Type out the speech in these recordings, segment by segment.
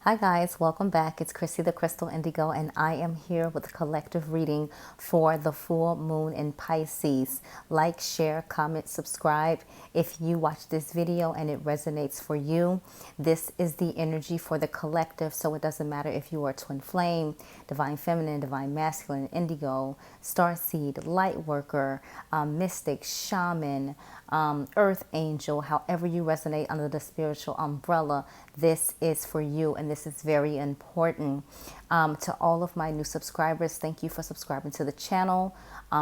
Hi guys, welcome back. It's Chrissy the Crystal Indigo, and I am here with a collective reading for the full moon in Pisces. Like, share, comment, subscribe if you watch this video and it resonates for you. This is the energy for the collective, so it doesn't matter if you are twin flame, divine feminine, divine masculine, indigo, starseed, light worker, mystic, shaman, earth angel, however you resonate under the spiritual umbrella. This is for you, and this is very important. To all of my new subscribers, thank you for subscribing to the channel.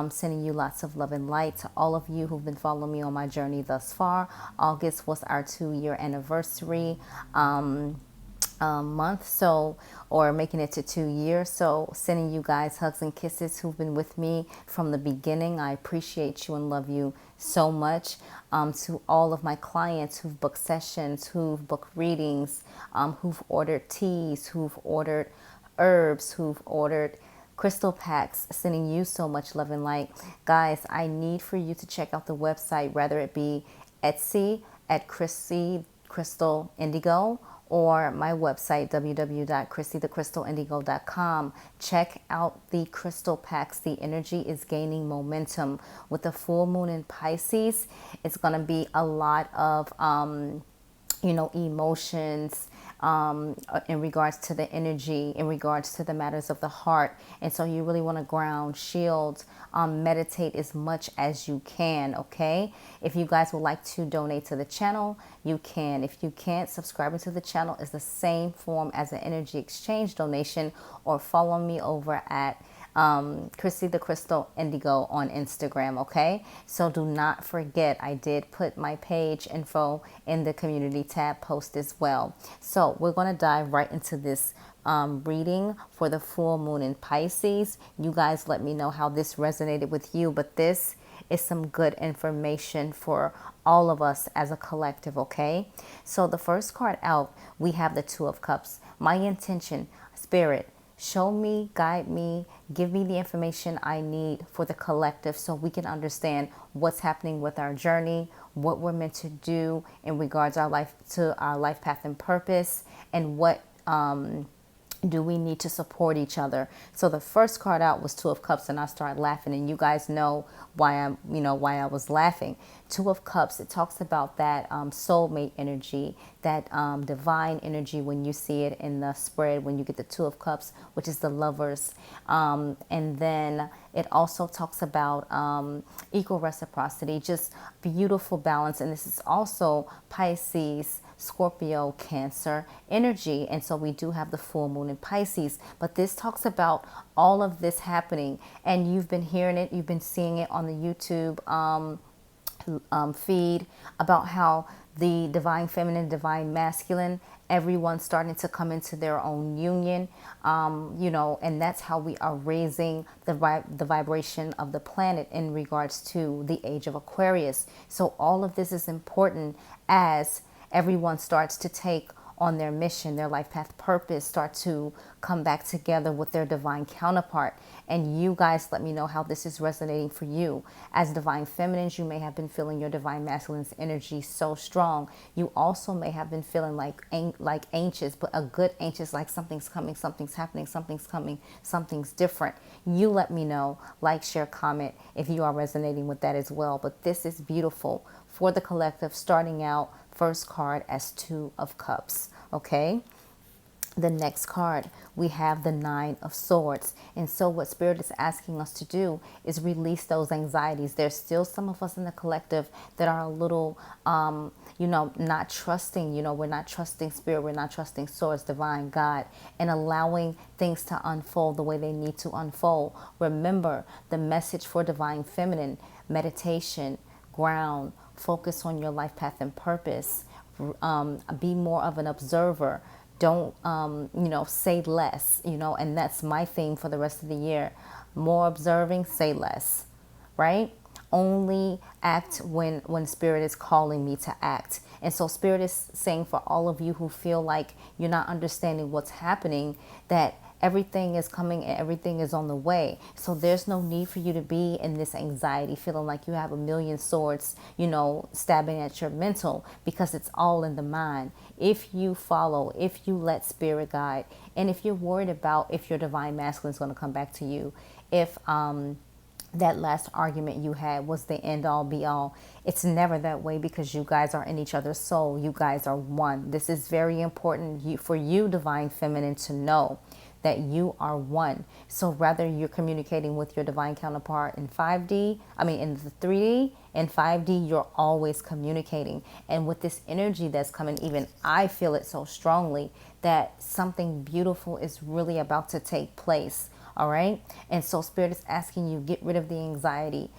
Sending you lots of love and light. To all of you who've been following me on my journey thus far, August was our 2-year anniversary month, so, or making it to 2 years. So sending you guys hugs and kisses who've been with me from the beginning. I appreciate you and love you so much. To all of my clients who've booked sessions, who've booked readings, who've ordered teas, who've ordered herbs, who've ordered crystal packs, sending you so much love and light. Guys, I need for you to check out the website, whether it be Etsy at Chrissy Crystal Indigo, or my website, www.chrissythecrystalindigo.com. Check out the crystal packs. The energy is gaining momentum. With the full moon in Pisces, it's going to be a lot of, emotions, in regards to the energy, in regards to the matters of the heart. And so you really want to ground, shield, meditate as much as you can, okay? If you guys would like to donate to the channel, you can. If you can't, subscribing to the channel is the same form as an energy exchange donation, or follow me over at Chrissy the Crystal Indigo on Instagram, okay? So do not forget, I did put my page info in the community tab post as well. So we're going to dive right into this reading for the full moon in Pisces. You guys let me know how this resonated with you, but this is some good information for all of us as a collective, okay? So the first card out, we have the Two of Cups. My intention, Spirit, show me, guide me, give me the information I need for the collective so we can understand what's happening with our journey, what we're meant to do in regards to our life path and purpose, and what do we need to support each other. So the first card out was Two of Cups, and I started laughing, and you guys know why why I was laughing. Two of Cups, it talks about that soulmate energy, that divine energy when you see it in the spread, when you get the Two of Cups, which is the lovers. And then it also talks about equal reciprocity, just beautiful balance. And this is also Pisces, Scorpio, Cancer energy. And so we do have the full moon in Pisces, but this talks about all of this happening, and you've been hearing it, you've been seeing it on the YouTube feed, about how the divine feminine, divine masculine, everyone's starting to come into their own union, and that's how we are raising the vibration of the planet in regards to the age of Aquarius. So all of this is important as everyone starts to take on their mission, their life path purpose, start to come back together with their divine counterpart. And you guys let me know how this is resonating for you. As divine feminines, you may have been feeling your divine masculine's energy so strong. You also may have been feeling like anxious, but a good anxious, like something's coming, something's happening, something's coming, something's different. You let me know, like, share, comment if you are resonating with that as well. But this is beautiful for the collective, starting out first card as Two of Cups, okay? The next card, we have the Nine of Swords. And so what Spirit is asking us to do is release those anxieties. There's still some of us in the collective that are a little, not trusting, we're not trusting Spirit, we're not trusting Swords, divine God, and allowing things to unfold the way they need to unfold. Remember, the message for divine feminine, meditation, ground, focus on your life path and purpose, be more of an observer. Don't, say less, and that's my theme for the rest of the year. More observing, say less, right? Only act when Spirit is calling me to act. And so Spirit is saying for all of you who feel like you're not understanding what's happening, that everything is coming and everything is on the way. So there's no need for you to be in this anxiety, feeling like you have a million swords, stabbing at your mental, because it's all in the mind. If you follow, if you let Spirit guide, and if you're worried about if your divine masculine is going to come back to you, if that last argument you had was the end all be all. It's never that way, because you guys are in each other's soul. You guys are one. This is very important for you, divine feminine, to know that you are one. So whether you're communicating with your divine counterpart in 5D, in the 3D and 5D, you're always communicating. And with this energy that's coming, even I feel it so strongly that something beautiful is really about to take place. All right. And so Spirit is asking you, get rid of the anxiety.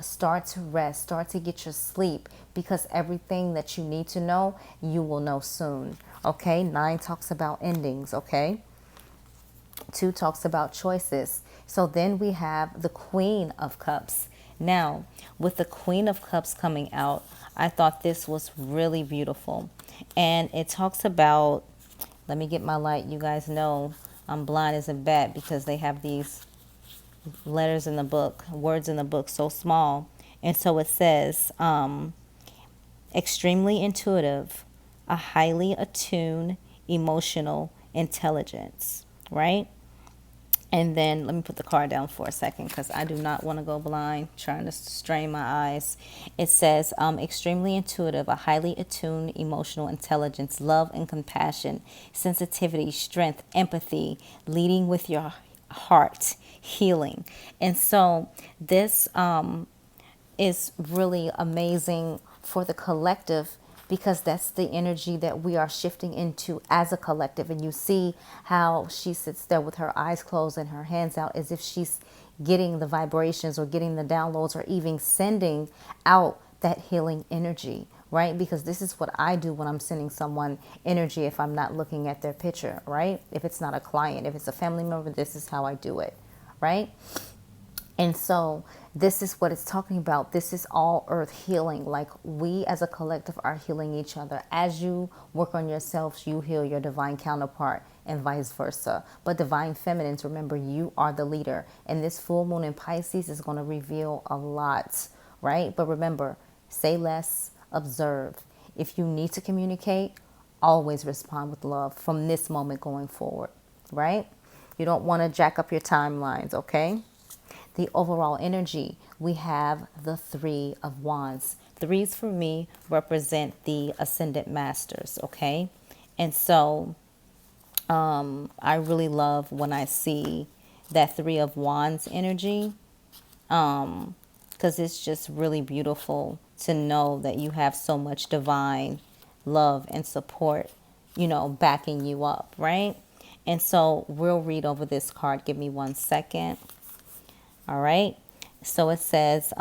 Start to rest, start to get your sleep, because everything that you need to know, you will know soon. Okay. 9 talks about endings. Okay. 2 talks about choices. So then we have the Queen of Cups. Now, with the Queen of Cups coming out, I thought this was really beautiful. And it talks about, let me get my light. You guys know I'm blind as a bat because they have these letters in the book, words in the book so small. And so it says, extremely intuitive, a highly attuned, emotional intelligence, right? And then let me put the card down for a second, because I do not want to go blind trying to strain my eyes. It says, extremely intuitive, a highly attuned emotional intelligence, love and compassion, sensitivity, strength, empathy, leading with your heart, healing. And so this is really amazing for the collective, because that's the energy that we are shifting into as a collective. And you see how she sits there with her eyes closed and her hands out, as if she's getting the vibrations or getting the downloads, or even sending out that healing energy, right? Because this is what I do when I'm sending someone energy, if I'm not looking at their picture, right? If it's not a client, if it's a family member, this is how I do it, right? And so this is what it's talking about. This is all earth healing. Like, we as a collective are healing each other. As you work on yourselves, you heal your divine counterpart, and vice versa. But divine feminines, remember, you are the leader. And this full moon in Pisces is going to reveal a lot, right? But remember, say less, observe. If you need to communicate, always respond with love from this moment going forward, right? You don't want to jack up your timelines, okay? The overall energy, we have the 3 of Wands. 3s for me represent the Ascendant Masters, okay? And so I really love when I see that 3 of Wands energy, because it's just really beautiful to know that you have so much divine love and support, backing you up, right? And so we'll read over this card. Give me 1 second. All right. So it says,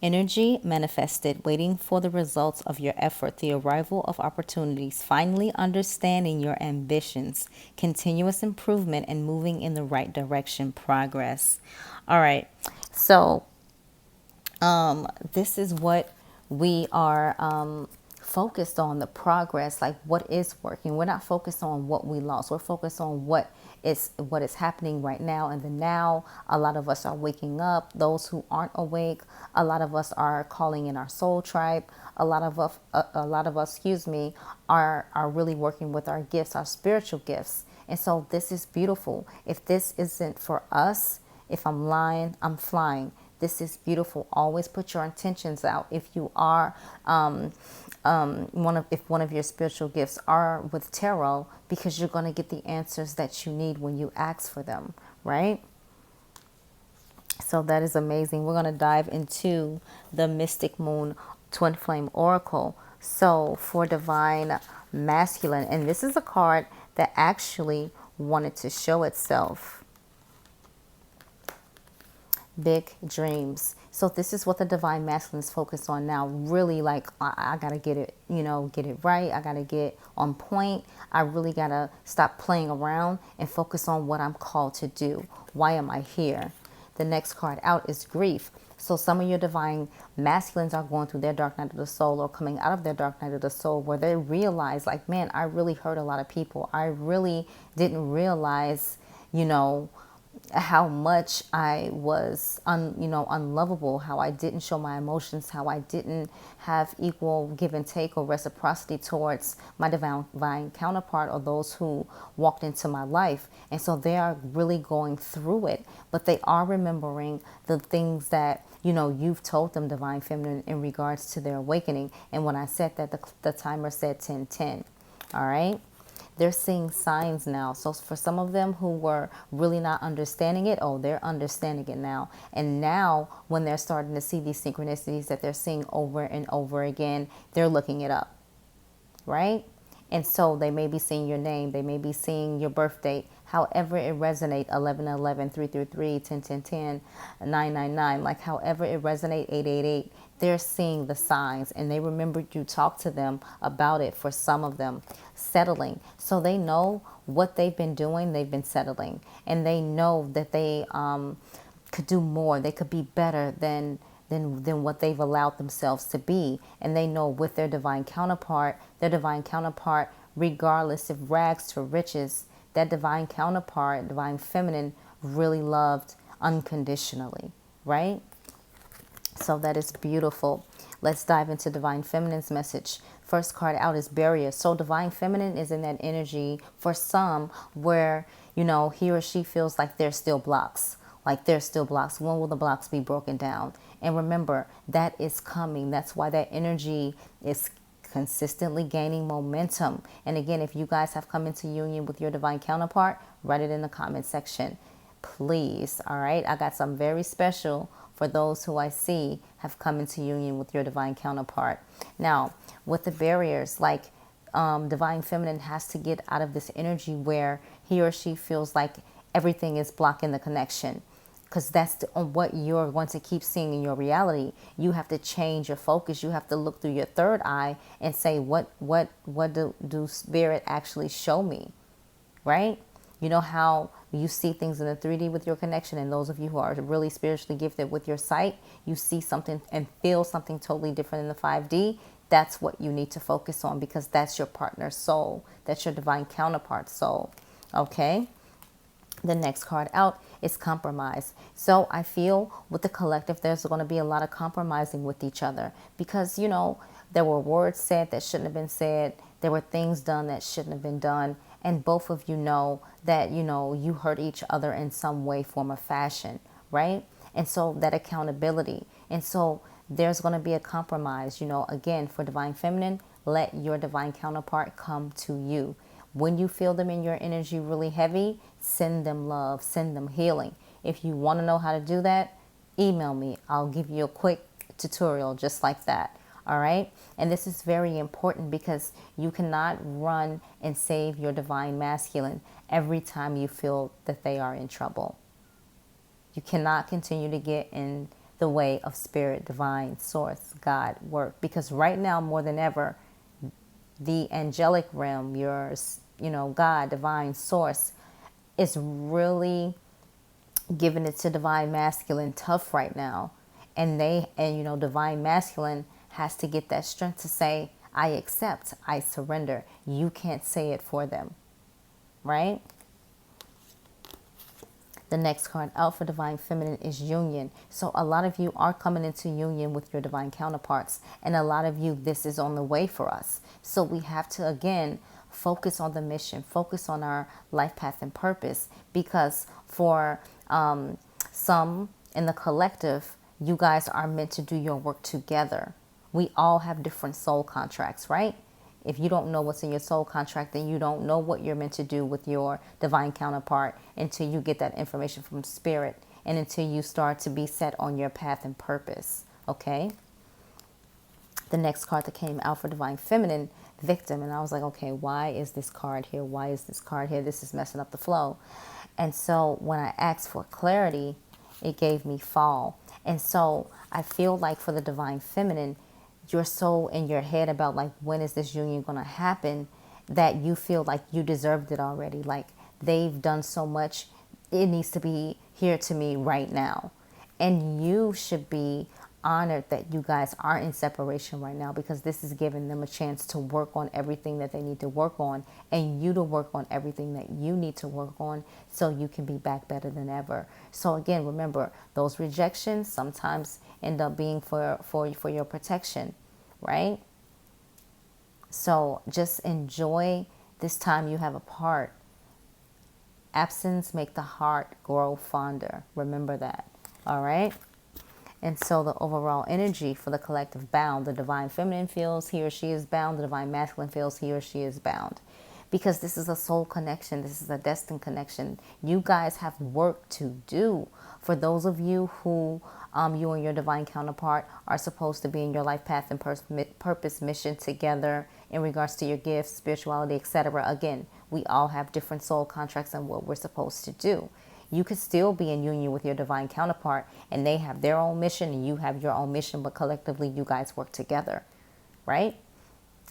energy manifested, waiting for the results of your effort, the arrival of opportunities, finally understanding your ambitions, continuous improvement, and moving in the right direction, progress. All right. So this is what we are focused on, the progress, like what is working. We're not focused on what we lost. We're focused on what is happening right now in the now. A lot of us are waking up. Those who aren't awake, a lot of us are calling in our soul tribe. A lot of us, are really working with our gifts, our spiritual gifts. And so this is beautiful. If this isn't for us, if I'm lying, I'm flying. This is beautiful. Always put your intentions out. If you are if one of your spiritual gifts are with tarot, because you're going to get the answers that you need when you ask for them, right? So that is amazing. We're going to dive into the Mystic Moon Twin Flame Oracle. So for divine masculine, and this is a card that actually wanted to show itself. Big dreams. So this is what the divine masculine is focused on now. Really, like, I gotta get it, get it right. I gotta get on point. I really gotta stop playing around and focus on what I'm called to do. Why am I here? The next card out is grief. So some of your divine masculines are going through their dark night of the soul, or coming out of their dark night of the soul, where they realize, like, man, I really hurt a lot of people. I really didn't realize, you know, how much I was unlovable, how I didn't show my emotions, how I didn't have equal give and take or reciprocity towards my divine counterpart, or those who walked into my life. And so they are really going through it, but they are remembering the things that, you know, you've told them, divine feminine, in regards to their awakening. And when I said that, the timer said 10:10. All right. They're seeing signs now. So for some of them who were really not understanding it, oh, they're understanding it now. And now when they're starting to see these synchronicities that they're seeing over and over again, they're looking it up, right? And so they may be seeing your name, they may be seeing your birth date, however it resonates, 1111, 333, 101010, 999, like however it resonates, 888, they're seeing the signs, and they remembered you talked to them about it. For some of them, settling. So they know what they've been doing, they've been settling, and they know that they could do more, they could be better than what they've allowed themselves to be. And they know with their divine counterpart, regardless of rags to riches, that divine counterpart, divine feminine, really loved unconditionally, right? So that is beautiful. Let's dive into divine feminine's message. First card out is barrier. So divine feminine is in that energy for some where, you know, he or she feels like there's still blocks. Like there's still blocks. When will the blocks be broken down? And remember, that is coming. That's why that energy is consistently gaining momentum. And again, if you guys have come into union with your divine counterpart, write it in the comment section, please. All right. I got some very special for those who I see have come into union with your divine counterpart. Now, with the barriers, like divine feminine has to get out of this energy where he or she feels like everything is blocking the connection, because that's what you're going to keep seeing in your reality. You have to change your focus. You have to look through your third eye and say, what do spirit actually show me, right? You know how you see things in the 3D with your connection, and those of you who are really spiritually gifted with your sight, you see something and feel something totally different in the 5D. That's what you need to focus on, because that's your partner's soul. That's your divine counterpart soul. Okay. The next card out is compromise. So I feel with the collective, there's going to be a lot of compromising with each other, because, you know, there were words said that shouldn't have been said. There were things done that shouldn't have been done. And both of you know that, you know, you hurt each other in some way, form, or fashion, right? And so that accountability. And so there's going to be a compromise, you know, again, for divine feminine, let your divine counterpart come to you. When you feel them in your energy really heavy, send them love, send them healing. If you want to know how to do that, email me. I'll give you a quick tutorial just like that. All right. And this is very important, because you cannot run and save your divine masculine every time you feel that they are in trouble. You cannot continue to get in the way of spirit, divine, source, God work, because right now more than ever, the angelic realm, yours, you know, God, divine source, is really giving it to divine masculine tough right now. And you know, divine masculine has to get that strength to say, I accept, I surrender. You can't say it for them, right? The next card out for divine feminine is union. So a lot of you are coming into union with your divine counterparts, and a lot of you, this is on the way for us. So we have to, again, focus on the mission, focus on our life path and purpose, because for some in the collective, you guys are meant to do your work together. We all have different soul contracts, right? If you don't know what's in your soul contract, then you don't know what you're meant to do with your divine counterpart until you get that information from spirit, and until you start to be set on your path and purpose. Okay. The next card that came out for divine feminine, victim. And I was like, okay, why is this card here? Why is this card here? This is messing up the flow. And so when I asked for clarity, it gave me fall. And so I feel like for the divine feminine, you're so in your head about like, when is this union going to happen, that you feel like you deserved it already. Like they've done so much, it needs to be here to me right now. And you should be honored that you guys are in separation right now, because this is giving them a chance to work on everything that they need to work on, and you to work on everything that you need to work on, so you can be back better than ever. So again, remember, those rejections sometimes end up being for your protection, right? So just enjoy this time you have apart. Absence make the heart grow fonder. Remember that. All right. And so the overall energy for the collective bound, the divine feminine feels he or she is bound. The divine masculine feels he or she is bound. Because this is a soul connection. This is a destined connection. You guys have work to do. For those of you who you and your divine counterpart are supposed to be in your life path and purpose mission together in regards to your gifts, spirituality, etc. Again, we all have different soul contracts and what we're supposed to do. You could still be in union with your divine counterpart, and they have their own mission and you have your own mission, but collectively you guys work together, right?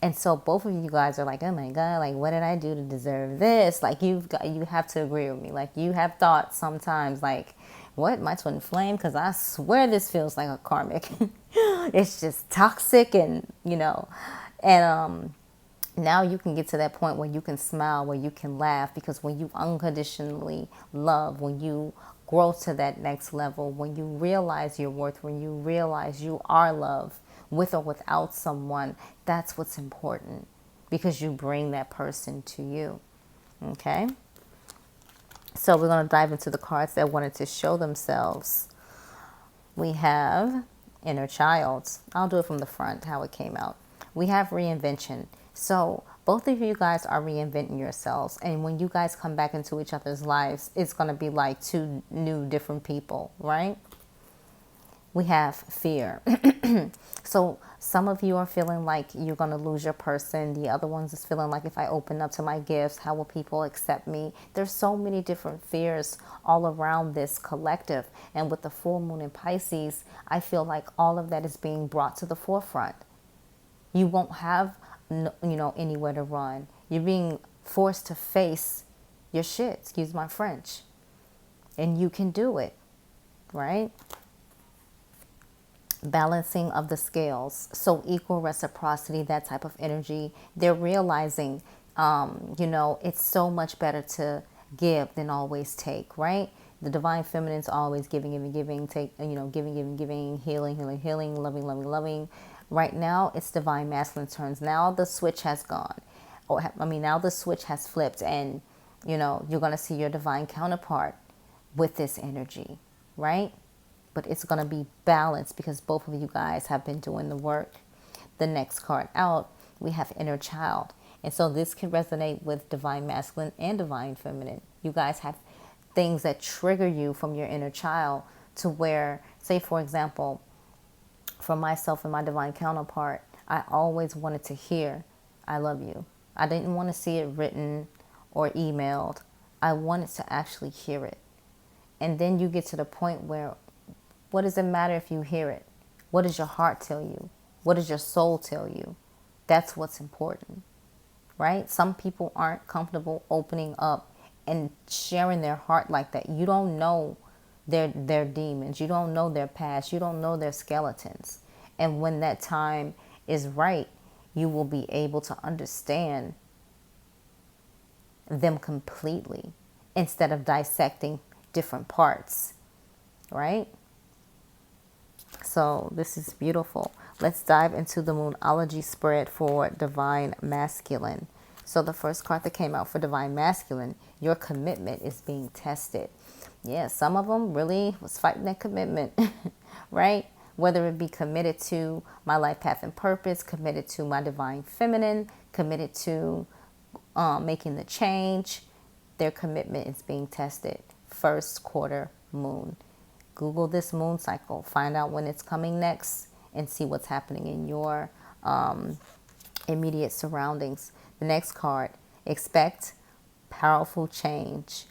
And so both of you guys are like, oh my God, like, what did I do to deserve this? Like, you have to agree with me. Like, you have thought sometimes, like, what, my twin flame? Because I swear this feels like a karmic. It's just toxic, and, and now you can get to that point where you can smile, where you can laugh, because when you unconditionally love, when you grow to that next level, when you realize your worth, when you realize you are loved, with or without someone, that's what's important, because you bring that person to you. Okay? So we're going to dive into the cards that wanted to show themselves. We have inner child. I'll do it from the front, how it came out. We have reinvention. So both of you guys are reinventing yourselves. And when you guys come back into each other's lives, it's going to be like two new different people, right? We have fear. So some of you are feeling like you're going to lose your person. The other ones is feeling like, if I open up to my gifts, how will people accept me? There's so many different fears all around this collective. And with the full moon in Pisces, I feel like all of that is being brought to the forefront. You won't have, anywhere to run. You're being forced to face your shit, excuse my French. And you can do it, right? Balancing of the scales. So equal reciprocity, that type of energy. They're realizing, it's so much better to give than always take, right? The divine feminine's always giving, take, giving, healing, loving. Right now, it's divine masculine turns. Now the switch has gone. Now the switch has flipped, and, you're going to see your divine counterpart with this energy, right? But it's going to be balanced, because both of you guys have been doing the work. The next card out, we have inner child. And so this can resonate with divine masculine and divine feminine. You guys have things that trigger you from your inner child, to where, say, for example, for myself and my divine counterpart, I always wanted to hear, I love you. I didn't want to see it written or emailed. I wanted to actually hear it. And then you get to the point where, what does it matter if you hear it? What does your heart tell you? What does your soul tell you? That's what's important, right? Some people aren't comfortable opening up and sharing their heart like that. You don't know their demons. You don't know their past. You don't know their skeletons. And when that time is right, you will be able to understand them completely, instead of dissecting different parts, right? So this is beautiful. Let's dive into the Moonology spread for divine masculine. So the first card that came out for divine masculine, your commitment is being tested. Yeah, some of them really was fighting that commitment, right? Whether it be committed to my life path and purpose, committed to my divine feminine, committed to making the change, their commitment is being tested. First quarter moon. Google this moon cycle, find out when it's coming next, and see what's happening in your immediate surroundings. The next card, expect powerful change,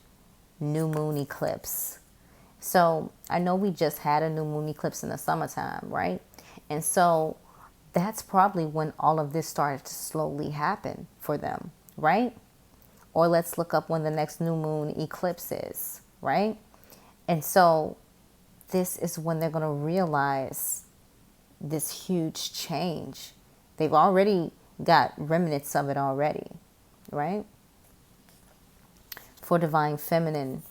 new moon eclipse. So I know we just had a new moon eclipse in the summertime, right? And so that's probably when all of this started to slowly happen for them, right? Or let's look up when the next new moon eclipse is, right? And so this is when they're going to realize this huge change. They've already got remnants of it already, right? For divine feminine,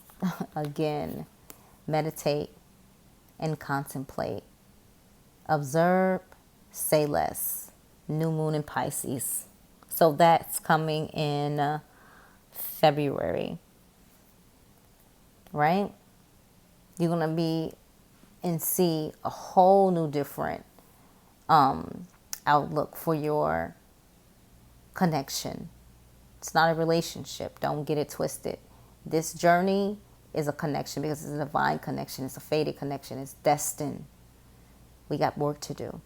again, meditate and contemplate. Observe, say less. New moon in Pisces. So that's coming in February, right? You're going to be and see a whole new different outlook for your connection. It's not a relationship. Don't get it twisted. This journey is a connection because it's a divine connection. It's a fated connection. It's destined. We got work to do.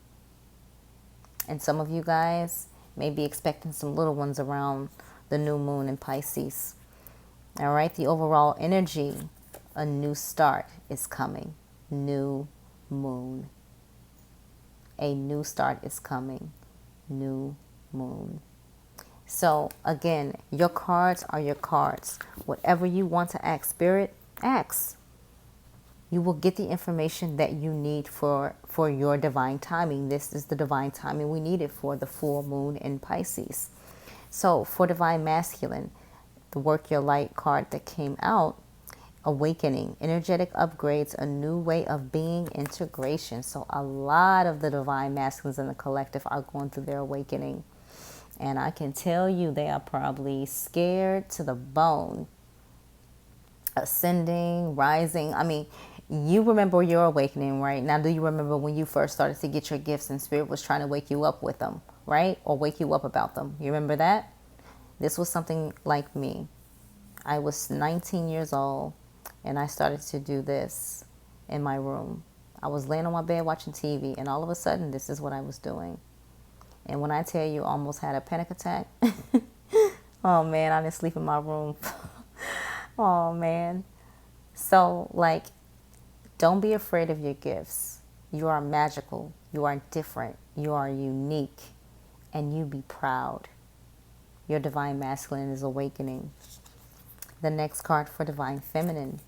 And some of you guys may be expecting some little ones around the new moon in Pisces. All right, the overall energy, a new start is coming. New moon. A new start is coming. New moon. So again, your cards are your cards. Whatever you want to ask Spirit, ask. You will get the information that you need for your divine timing. This is the divine timing we needed for the full moon in Pisces. So for divine masculine, the Work Your Light card that came out, awakening, energetic upgrades, a new way of being, integration. So a lot of the divine masculines in the collective are going through their awakening. And I can tell you they are probably scared to the bone. Ascending, rising. I mean, you remember your awakening, right? Now, do you remember when you first started to get your gifts and Spirit was trying to wake you up with them, right? Or wake you up about them? You remember that? This was something like me. I was 19 years old and I started to do this in my room. I was laying on my bed watching TV and all of a sudden this is what I was doing. And when I tell you I almost had a panic attack, oh man, I didn't sleep in my room. Oh man. So like, don't be afraid of your gifts. You are magical. You are different. You are unique. And you be proud. Your divine masculine is awakening. The next card for divine feminine,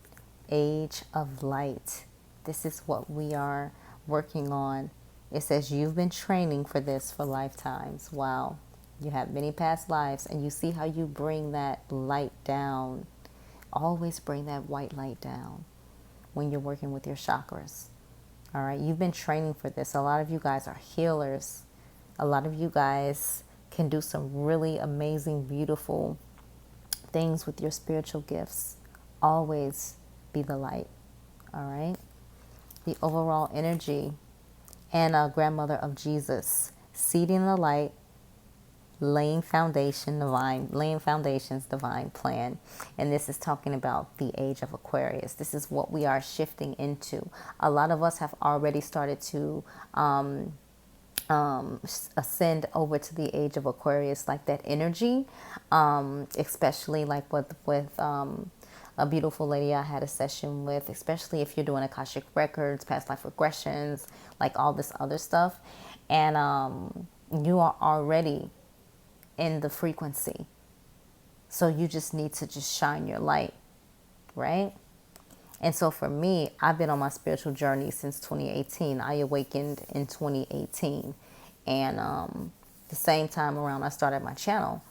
Age of Light. This is what we are working on. It says you've been training for this for lifetimes. Wow. You have many past lives and you see how you bring that light down. Always bring that white light down when you're working with your chakras. All right. You've been training for this. A lot of you guys are healers. A lot of you guys can do some really amazing, beautiful things with your spiritual gifts. Always be the light. All right. The overall energy and a grandmother of Jesus, seeding the light, laying foundations, divine plan. And this is talking about the age of Aquarius. This is what we are shifting into. A lot of us have already started to ascend over to the age of Aquarius, like that energy, especially like with a beautiful lady I had a session with, especially if you're doing Akashic records, past life regressions, like all this other stuff, and you are already in the frequency, so you just need to just shine your light, right? And so for me, I've been on my spiritual journey since 2018. I awakened in 2018. And the same time around, I started my channel.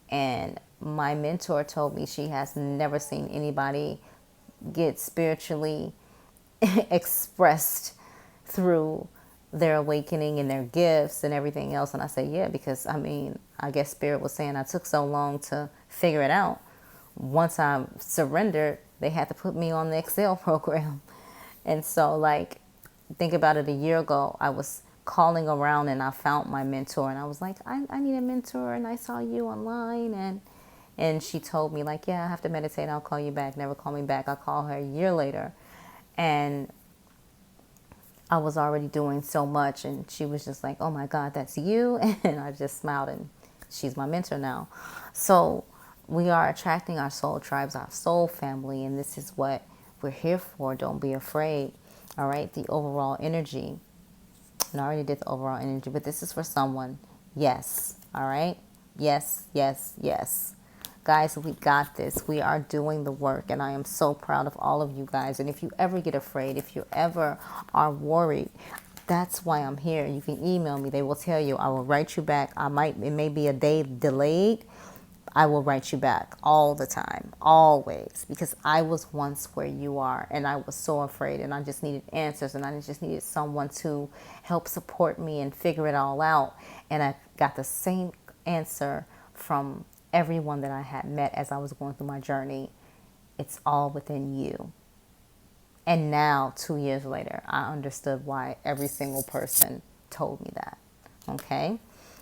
And my mentor told me she has never seen anybody get spiritually expressed through their awakening and their gifts and everything else. And I said, yeah, because I mean, I guess Spirit was saying I took so long to figure it out. Once I surrendered, they had to put me on the Excel program. And so like, think about it, a year ago, I was calling around and I found my mentor and I was like, I need a mentor and I saw you online. And she told me like, yeah, I have to meditate. I'll call you back. Never call me back. I'll call her a year later. And I was already doing so much. And she was just like, oh my God, that's you. And I just smiled and she's my mentor now. So we are attracting our soul tribes, our soul family, and this is what we're here for. Don't be afraid. All right, the overall energy. And I already did the overall energy, but this is for someone. Yes. All right. Yes, yes, yes. Guys, we got this. We are doing the work, and I am so proud of all of you guys. And if you ever get afraid, if you ever are worried, that's why I'm here. You can email me. They will tell you. I will write you back. It may be a day delayed. I will write you back all the time, always, because I was once where you are, and I was so afraid, and I just needed answers, and I just needed someone to help support me and figure it all out. And I got the same answer from everyone that I had met as I was going through my journey. It's all within you. And now, 2 years later, I understood why every single person told me that. Okay?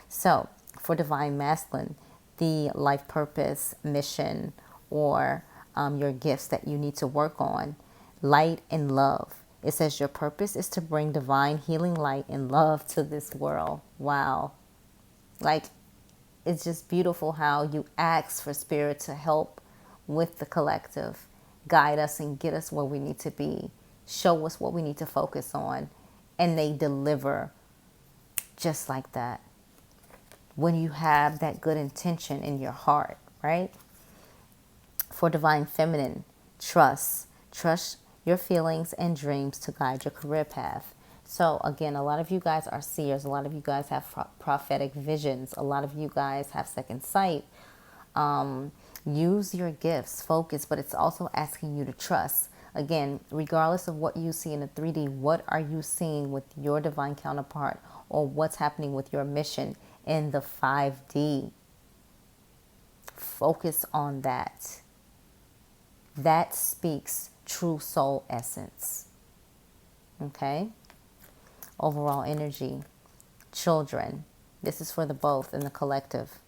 So, for Divine Masculine, the life purpose, mission, or your gifts that you need to work on, light and love. It says your purpose is to bring divine healing light and love to this world. Wow. Like, it's just beautiful how you ask for spirit to help with the collective, guide us and get us where we need to be, show us what we need to focus on, and they deliver just like that. When you have that good intention in your heart, right? For Divine Feminine, trust your feelings and dreams to guide your career path. So again, a lot of you guys are seers. A lot of you guys have prophetic visions. A lot of you guys have second sight. Use your gifts, focus, but it's also asking you to trust. Again, regardless of what you see in the 3D, what are you seeing with your divine counterpart, or what's happening with your mission in the 5D? Focus on that. That speaks true soul essence. Okay? Overall energy. Children. This is for the both and the collective.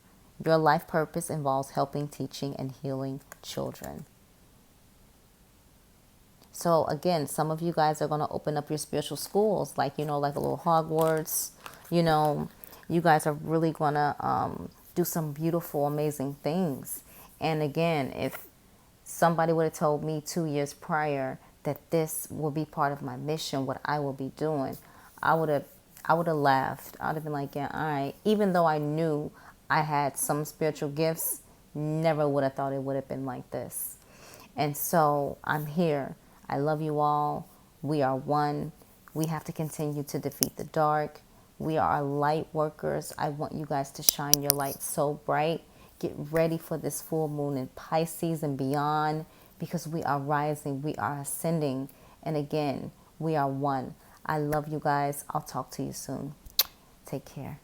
Your life purpose involves helping, teaching, and healing children. So again, some of you guys are going to open up your spiritual schools, like, like a little Hogwarts. You guys are really going to do some beautiful, amazing things. And again, if somebody would have told me 2 years prior that this will be part of my mission, what I will be doing, I would have laughed. I would have been like, yeah, all right. Even though I knew I had some spiritual gifts, never would have thought it would have been like this. And so I'm here. I love you all. We are one. We have to continue to defeat the dark. We are light workers. I want you guys to shine your light so bright. Get ready for this full moon in Pisces and beyond, because we are rising. We are ascending. And again, we are one. I love you guys. I'll talk to you soon. Take care.